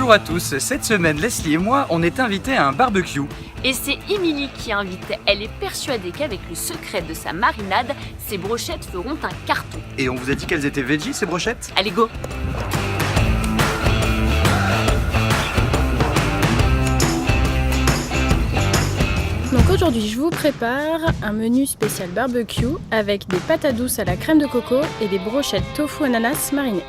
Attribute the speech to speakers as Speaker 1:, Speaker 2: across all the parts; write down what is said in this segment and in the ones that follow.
Speaker 1: Bonjour à tous, cette semaine Leslie et moi on est invités à un barbecue.
Speaker 2: Et c'est Émilie qui invite, elle est persuadée qu'avec le secret de sa marinade, ses brochettes feront un carton.
Speaker 1: Et on vous a dit qu'elles étaient veggie ces brochettes?
Speaker 2: Allez go!
Speaker 3: Donc aujourd'hui je vous prépare un menu spécial barbecue avec des patates douces à la crème de coco et des brochettes tofu ananas marinées.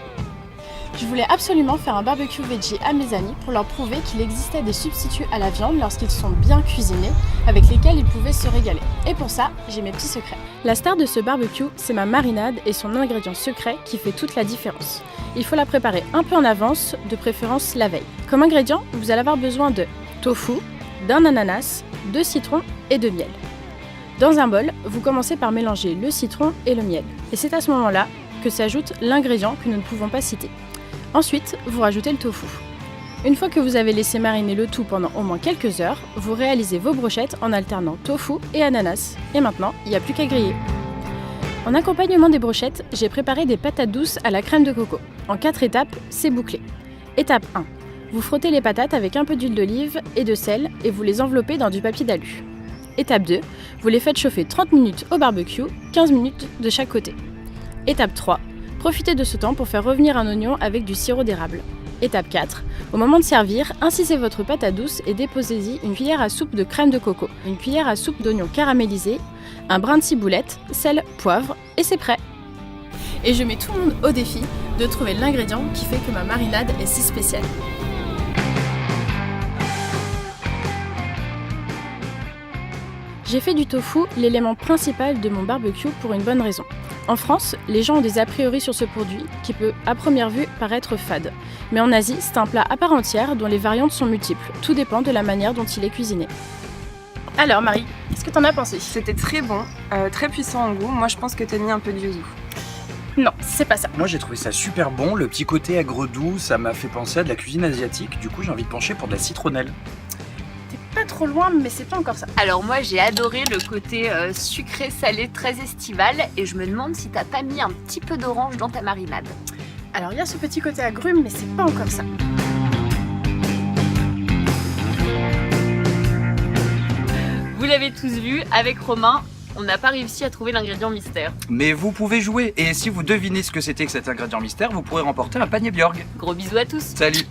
Speaker 3: Je voulais absolument faire un barbecue veggie à mes amis pour leur prouver qu'il existait des substituts à la viande lorsqu'ils sont bien cuisinés, avec lesquels ils pouvaient se régaler. Et pour ça, j'ai mes petits secrets. La star de ce barbecue, c'est ma marinade et son ingrédient secret qui fait toute la différence. Il faut la préparer un peu en avance, de préférence la veille. Comme ingrédient, vous allez avoir besoin de tofu, d'un ananas, de citron et de miel. Dans un bol, vous commencez par mélanger le citron et le miel. Et c'est à ce moment-là que s'ajoute l'ingrédient que nous ne pouvons pas citer. Ensuite, vous rajoutez le tofu. Une fois que vous avez laissé mariner le tout pendant au moins quelques heures, vous réalisez vos brochettes en alternant tofu et ananas. Et maintenant, il n'y a plus qu'à griller. En accompagnement des brochettes, j'ai préparé des patates douces à la crème de coco. En 4 étapes, c'est bouclé. Étape 1. Vous frottez les patates avec un peu d'huile d'olive et de sel et vous les enveloppez dans du papier d'alu. Étape 2. Vous les faites chauffer 30 minutes au barbecue, 15 minutes de chaque côté. Étape 3. Profitez de ce temps pour faire revenir un oignon avec du sirop d'érable. Étape 4. Au moment de servir, incisez votre patate douce et déposez-y une cuillère à soupe de crème de coco, une cuillère à soupe d'oignon caramélisé, un brin de ciboulette, sel, poivre et c'est prêt. Et je mets tout le monde au défi de trouver l'ingrédient qui fait que ma marinade est si spéciale. J'ai fait du tofu l'élément principal de mon barbecue pour une bonne raison. En France, les gens ont des a priori sur ce produit qui peut à première vue paraître fade. Mais en Asie, c'est un plat à part entière dont les variantes sont multiples. Tout dépend de la manière dont il est cuisiné. Alors Marie, qu'est-ce que t'en as pensé?
Speaker 4: C'était très bon, très puissant en goût. Moi je pense que t'as mis un peu de yuzu.
Speaker 3: Non, c'est pas ça.
Speaker 1: Moi j'ai trouvé ça super bon, le petit côté agre-doux, ça m'a fait penser à de la cuisine asiatique. Du coup j'ai envie de pencher pour de la citronnelle.
Speaker 3: Pas trop loin, mais c'est pas encore ça.
Speaker 2: Alors moi j'ai adoré le côté sucré-salé très estival et je me demande si t'as pas mis un petit peu d'orange dans ta marinade.
Speaker 3: Alors il y a ce petit côté agrume, mais c'est pas encore ça.
Speaker 2: Vous l'avez tous vu, avec Romain, on n'a pas réussi à trouver l'ingrédient mystère.
Speaker 1: Mais vous pouvez jouer, et si vous devinez ce que c'était que cet ingrédient mystère, vous pourrez remporter un panier Björg.
Speaker 2: Gros bisous à tous!
Speaker 1: Salut!